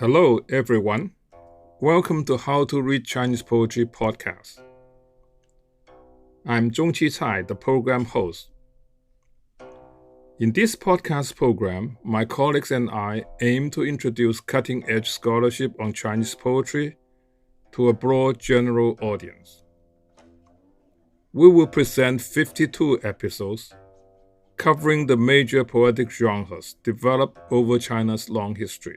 Hello, everyone. Welcome to How to Read Chinese Poetry podcast. I'm Zong-qi, the program host. In this podcast program, my colleagues and I aim to introduce cutting-edge scholarship on Chinese poetry to a broad general audience. We will present 52 episodes covering the major poetic genres developed over China's long history.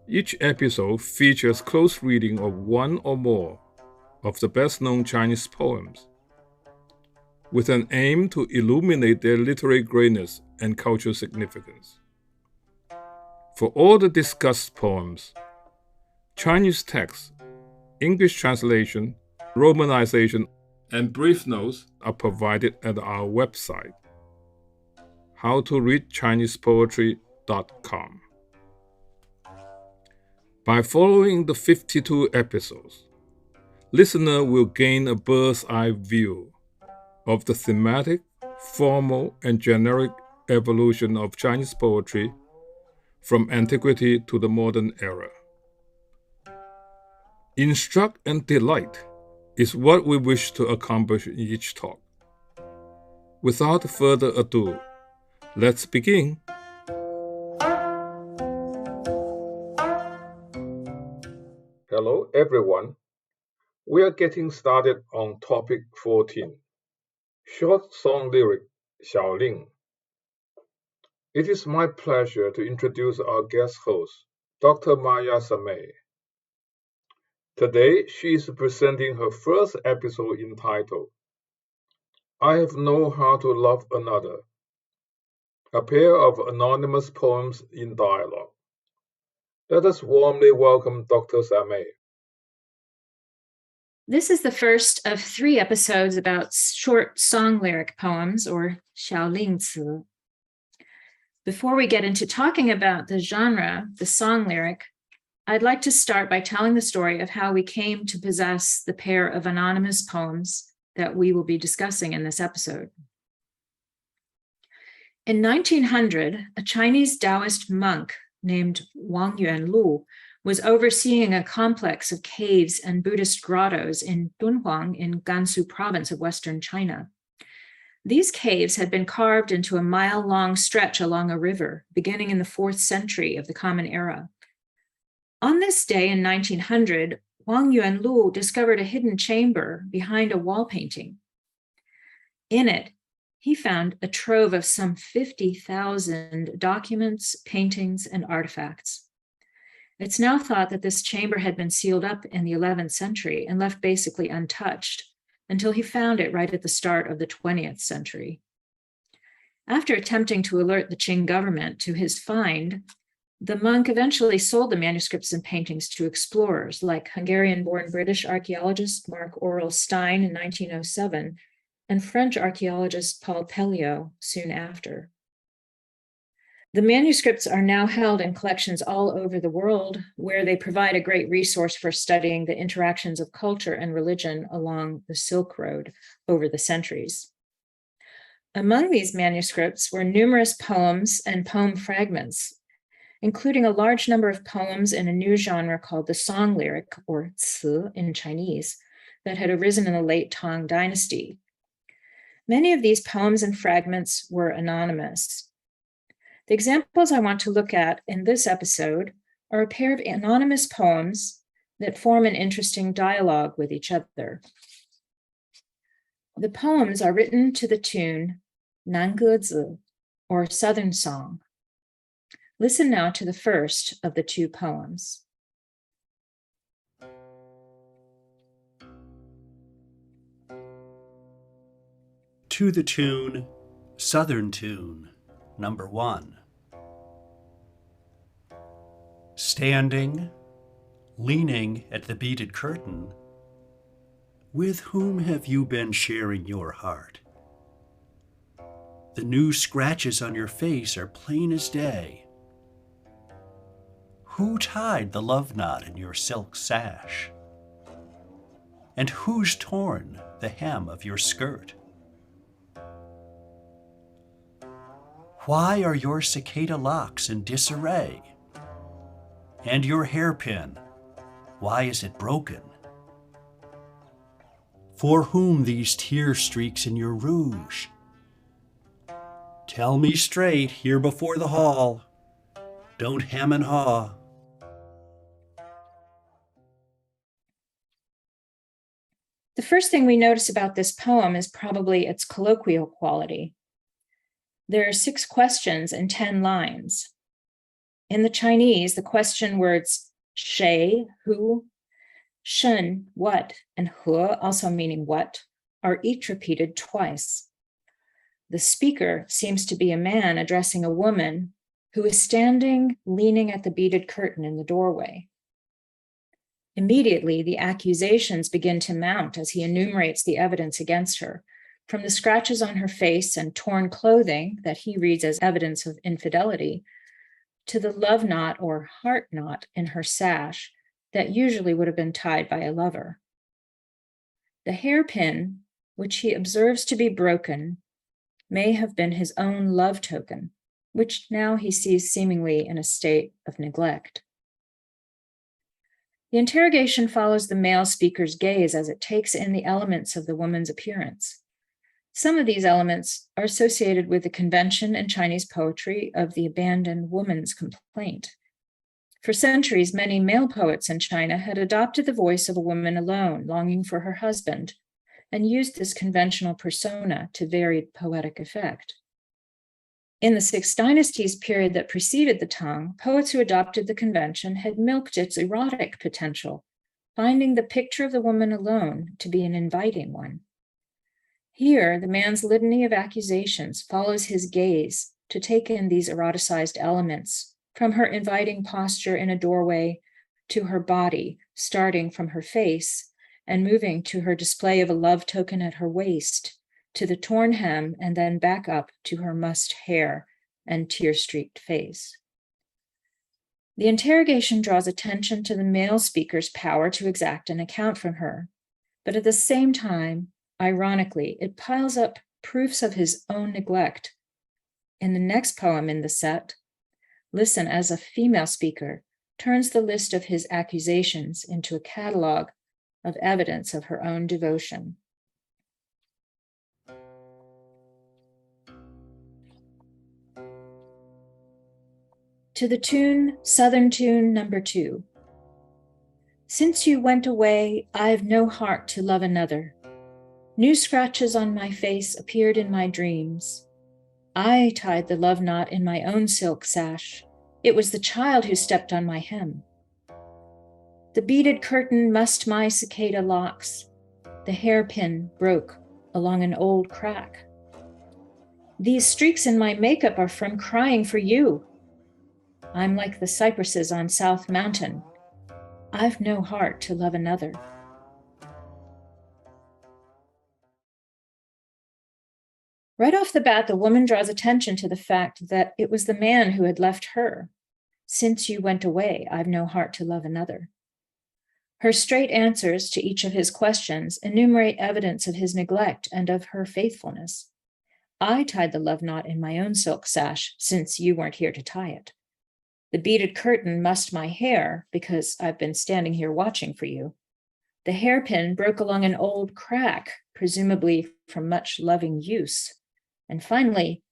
Each episode features close reading of one or more of the best-known Chinese poems, with an aim to illuminate their literary greatness and cultural significance. For all the discussed poems, Chinese text, English translation, romanization, and brief notes are provided at our website, howtoreadchinesepoetry.com. By following the 52 episodes, listener will gain a bird's-eye view of the thematic, formal, and generic evolution of Chinese poetry from antiquity to the modern era. Instruct and delight is what we wish to accomplish in each talk. Without further ado, let's begin. Hello, everyone. We are getting started on topic 14, short song lyric, Xiaoling. It is my pleasure to introduce our guest host, Dr. Maija Samei. Today, she is presenting her first episode entitled, I Have Known How to Love Another, a pair of anonymous poems in dialogue. Let us warmly welcome Dr. Samei. This is the first of 3 episodes about short song lyric poems, or xiaolingci. Before we get into talking about the genre, the song lyric, I'd like to start by telling the story of how we came to possess the pair of anonymous poems that we will be discussing in this episode. In 1900, a Chinese Taoist monk named Wang Yuanlu was overseeing a complex of caves and Buddhist grottos in Dunhuang in Gansu province of Western China. These caves had been carved into a mile-long stretch along a river, beginning in the 4th century of the Common Era. On this day in 1900, Wang Yuanlu discovered a hidden chamber behind a wall painting. In it, he found a trove of some 50,000 documents, paintings, and artifacts. It's now thought that this chamber had been sealed up in the 11th century and left basically untouched until he found it right at the start of the 20th century. After attempting to alert the Qing government to his find, the monk eventually sold the manuscripts and paintings to explorers like Hungarian-born British archaeologist Mark Aurel Stein in 1907 and French archaeologist Paul Pelliot soon after. The manuscripts are now held in collections all over the world, where they provide a great resource for studying the interactions of culture and religion along the Silk Road over the centuries. Among these manuscripts were numerous poems and poem fragments, including a large number of poems in a new genre called the song lyric, or ci in Chinese, that had arisen in the late Tang Dynasty. Many of these poems and fragments were anonymous. The examples I want to look at in this episode are a pair of anonymous poems that form an interesting dialogue with each other. The poems are written to the tune Nangezi, or Southern Song. Listen now to the first of the 2 poems. To the tune, Southern Tune, number 1. Standing, leaning at the beaded curtain, with whom have you been sharing your heart? The new scratches on your face are plain as day. Who tied the love knot in your silk sash? And who's torn the hem of your skirt? Why are your cicada locks in disarray? And your hairpin, why is it broken? For whom these tear streaks in your rouge? Tell me straight here before the hall. Don't hem and haw. The first thing we notice about this poem is probably its colloquial quality. There are 6 questions and 10 lines. In the Chinese, the question words shay, who, shen, what, and he, also meaning what, are each repeated twice. The speaker seems to be a man addressing a woman who is standing, leaning at the beaded curtain in the doorway. Immediately, the accusations begin to mount as he enumerates the evidence against her, from the scratches on her face and torn clothing that he reads as evidence of infidelity, to the love knot or heart knot in her sash that usually would have been tied by a lover. The hairpin, which he observes to be broken, may have been his own love token, which now he sees seemingly in a state of neglect. The interrogation follows the male speaker's gaze as it takes in the elements of the woman's appearance. Some of these elements are associated with the convention in Chinese poetry of the abandoned woman's complaint. For centuries, many male poets in China had adopted the voice of a woman alone, longing for her husband, and used this conventional persona to varied poetic effect. In the Six Dynasties period that preceded the Tang, poets who adopted the convention had milked its erotic potential, finding the picture of the woman alone to be an inviting one. Here, the man's litany of accusations follows his gaze to take in these eroticized elements, from her inviting posture in a doorway to her body, starting from her face and moving to her display of a love token at her waist, to the torn hem, and then back up to her mussed hair and tear-streaked face. The interrogation draws attention to the male speaker's power to exact an account from her, but at the same time, ironically, it piles up proofs of his own neglect. In the next poem in the set, listen as a female speaker turns the list of his accusations into a catalog of evidence of her own devotion. To the tune, Southern Tune Number 2. Since you went away, I've no heart to love another. New scratches on my face appeared in my dreams. I tied the love knot in my own silk sash. It was the child who stepped on my hem. The beaded curtain mussed my cicada locks. The hairpin broke along an old crack. These streaks in my makeup are from crying for you. I'm like the cypresses on South Mountain. I've no heart to love another. Right off the bat, the woman draws attention to the fact that it was the man who had left her. Since you went away, I've no heart to love another. Her straight answers to each of his questions enumerate evidence of his neglect and of her faithfulness. I tied the love knot in my own silk sash since you weren't here to tie it. The beaded curtain mussed my hair because I've been standing here watching for you. The hairpin broke along an old crack, presumably from much loving use. And finally,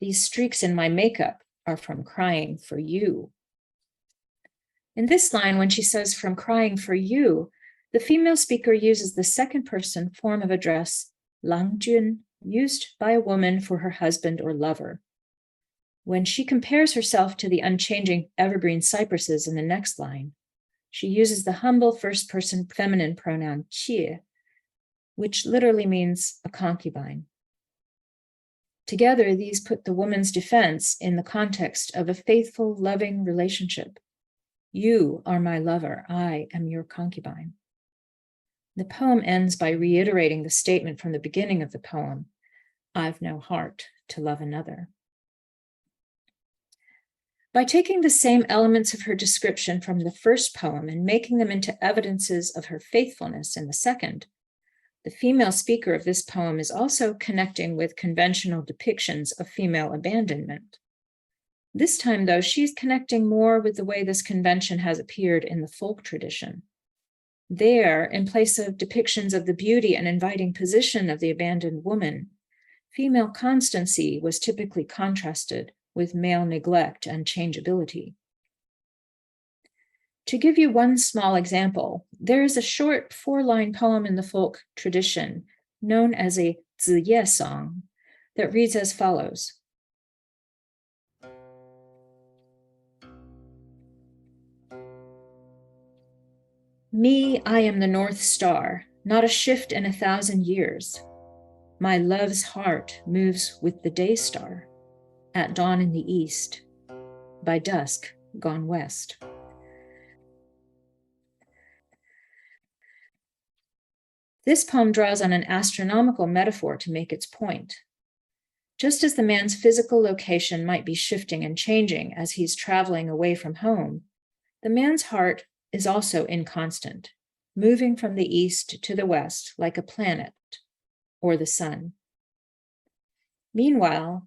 these streaks in my makeup are from crying for you. In this line, when she says from crying for you, the female speaker uses the second person form of address, langjun, used by a woman for her husband or lover. When she compares herself to the unchanging evergreen cypresses in the next line, she uses the humble first-person feminine pronoun qi, which literally means a concubine. Together, these put the woman's defense in the context of a faithful, loving relationship. You are my lover, I am your concubine. The poem ends by reiterating the statement from the beginning of the poem, I've no heart to love another. By taking the same elements of her description from the first poem and making them into evidences of her faithfulness in the second, the female speaker of this poem is also connecting with conventional depictions of female abandonment. This time, though, she's connecting more with the way this convention has appeared in the folk tradition. There, in place of depictions of the beauty and inviting position of the abandoned woman, female constancy was typically contrasted with male neglect and changeability. To give you one small example, there is a short 4-line poem in the folk tradition known as a ziye song that reads as follows. Me, I am the North Star, not a shift in 1,000 years. My love's heart moves with the day star, at dawn in the east, by dusk gone west. This poem draws on an astronomical metaphor to make its point. Just as the man's physical location might be shifting and changing as he's traveling away from home, the man's heart is also inconstant, moving from the east to the west like a planet or the sun. Meanwhile,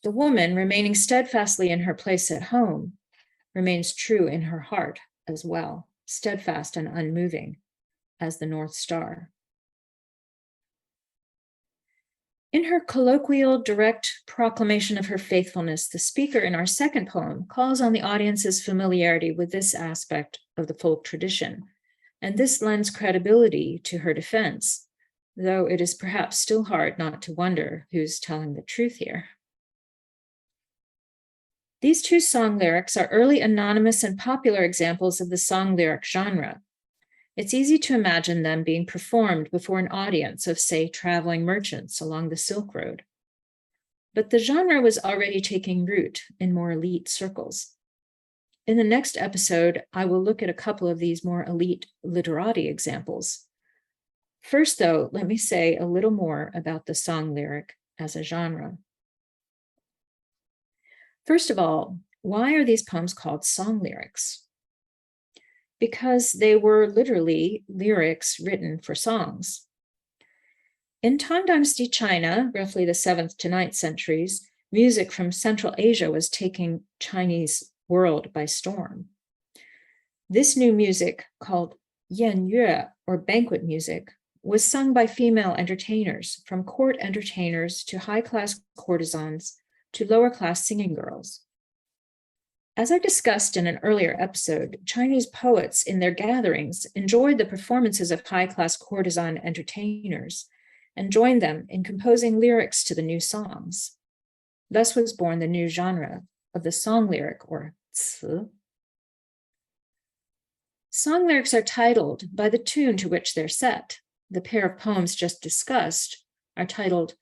the woman, remaining steadfastly in her place at home, remains true in her heart as well, steadfast and unmoving as the North Star. In her colloquial, direct proclamation of her faithfulness, the speaker in our second poem calls on the audience's familiarity with this aspect of the folk tradition, and this lends credibility to her defense, though it is perhaps still hard not to wonder who's telling the truth here. These two song lyrics are early anonymous and popular examples of the song lyric genre. It's easy to imagine them being performed before an audience of, say, traveling merchants along the Silk Road. But the genre was already taking root in more elite circles. In the next episode, I will look at a couple of these more elite literati examples. First, though, let me say a little more about the song lyric as a genre. First of all, why are these poems called song lyrics? Because they were literally lyrics written for songs. In Tang Dynasty China, roughly the 7th to 9th centuries, music from Central Asia was taking Chinese world by storm. This new music, called yan yue, or banquet music, was sung by female entertainers, from court entertainers to high-class courtesans to lower-class singing girls. As I discussed in an earlier episode, Chinese poets in their gatherings enjoyed the performances of high-class courtesan entertainers and joined them in composing lyrics to the new songs. Thus was born the new genre of the song lyric, or ci. Song lyrics are titled by the tune to which they're set. The pair of poems just discussed are titled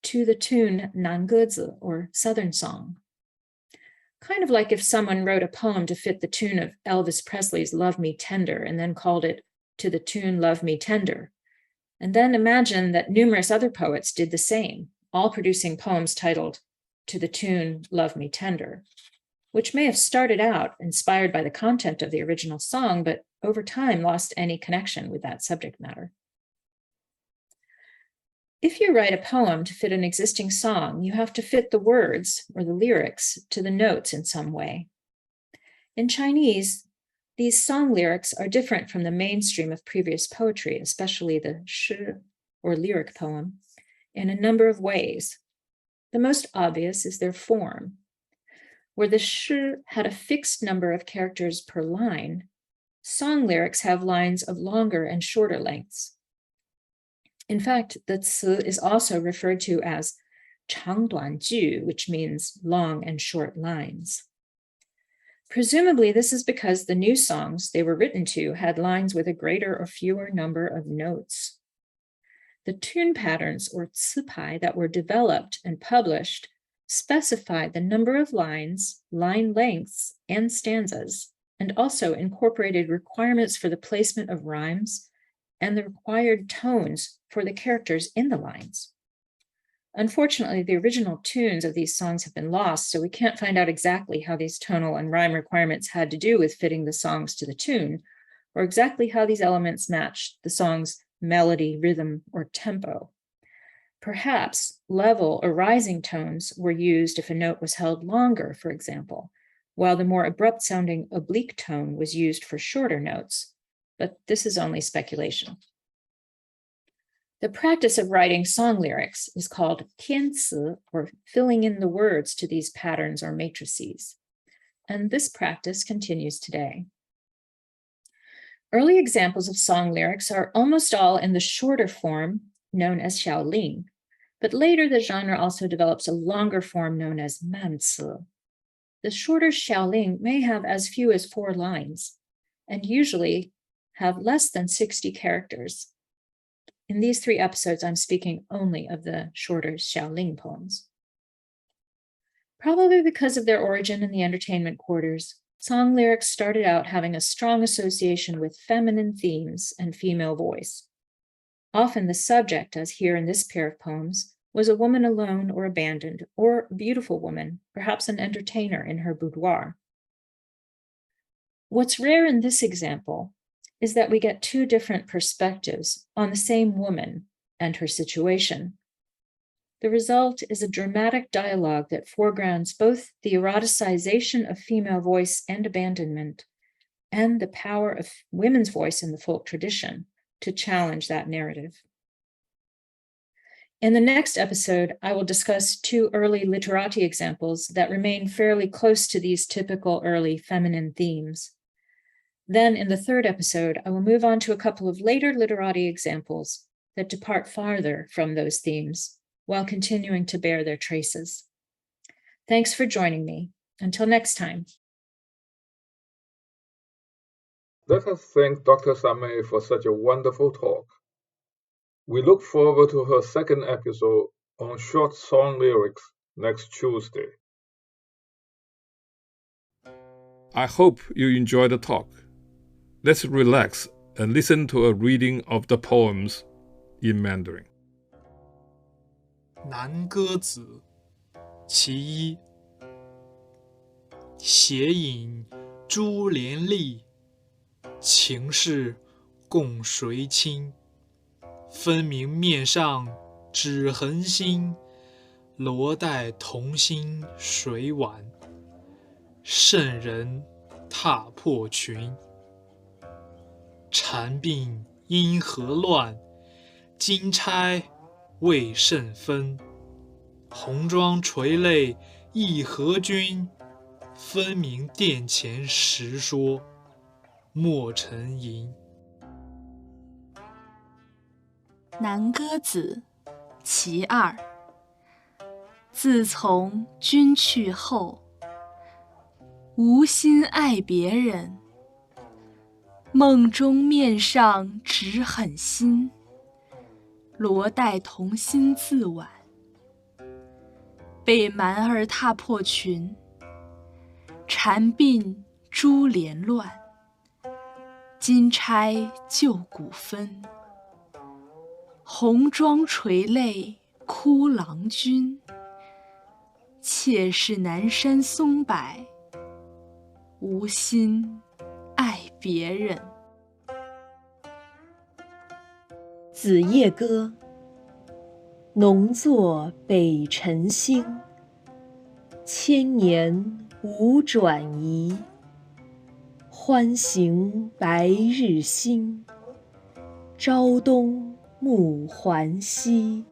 To the Tune Nangezi, or Southern Song. Kind of like if someone wrote a poem to fit the tune of Elvis Presley's Love Me Tender and then called it To the Tune Love Me Tender. And then imagine that numerous other poets did the same, all producing poems titled To the Tune Love Me Tender, which may have started out inspired by the content of the original song, but over time lost any connection with that subject matter. If you write a poem to fit an existing song, you have to fit the words or the lyrics to the notes in some way. In Chinese, these song lyrics are different from the mainstream of previous poetry, especially the shi, or lyric poem, in a number of ways. The most obvious is their form. Where the shi had a fixed number of characters per line, song lyrics have lines of longer and shorter lengths. In fact, the ci is also referred to as 长短句, which means long and short lines. Presumably, this is because the new songs they were written to had lines with a greater or fewer number of notes. The tune patterns, or cipai, that were developed and published specified the number of lines, line lengths, and stanzas, and also incorporated requirements for the placement of rhymes and the required tones for the characters in the lines. Unfortunately, the original tunes of these songs have been lost, so we can't find out exactly how these tonal and rhyme requirements had to do with fitting the songs to the tune, or exactly how these elements matched the song's melody, rhythm, or tempo. Perhaps level or rising tones were used if a note was held longer, for example, while the more abrupt sounding oblique tone was used for shorter notes, but this is only speculation. The practice of writing song lyrics is called tianci, or filling in the words to these patterns or matrices, and this practice continues today. Early examples of song lyrics are almost all in the shorter form known as xiaoling, but later the genre also develops a longer form known as manci. The shorter xiaoling may have as few as 4 lines, and usually have less than 60 characters. In these 3 episodes, I'm speaking only of the shorter xiaoling poems. Probably because of their origin in the entertainment quarters, song lyrics started out having a strong association with feminine themes and female voice. Often the subject, as here in this pair of poems, was a woman alone or abandoned, or a beautiful woman, perhaps an entertainer in her boudoir. What's rare in this example is that we get 2 different perspectives on the same woman and her situation. The result is a dramatic dialogue that foregrounds both the eroticization of female voice and abandonment, and the power of women's voice in the folk tradition to challenge that narrative. In the next episode, I will discuss 2 early literati examples that remain fairly close to these typical early feminine themes. Then in the 3rd episode, I will move on to a couple of later literati examples that depart farther from those themes while continuing to bear their traces. Thanks for joining me. Until next time. Let us thank Dr. Samei for such a wonderful talk. We look forward to her 2nd episode on short song lyrics next Tuesday. I hope you enjoyed the talk. Let's relax and listen to a reading of the poems in Mandarin. 南歌子其一，斜影珠帘丽，情事共谁倾？分明面上只痕心，罗带同心谁挽？圣人踏破裙。蝉鬓因何乱？金钗未甚分。红妆垂泪忆何君？分明殿前时说，莫成吟。南歌子其二。自从君去后，无心爱别人。梦中面上只狠心，罗带同心自挽。被蛮儿踏破裙，蝉鬓珠帘乱。金钗旧骨分，红妆垂泪哭郎君。妾是南山松柏，无心爱别人。子夜歌，农作北辰星，千年无转移。欢行白日新，朝东暮还西。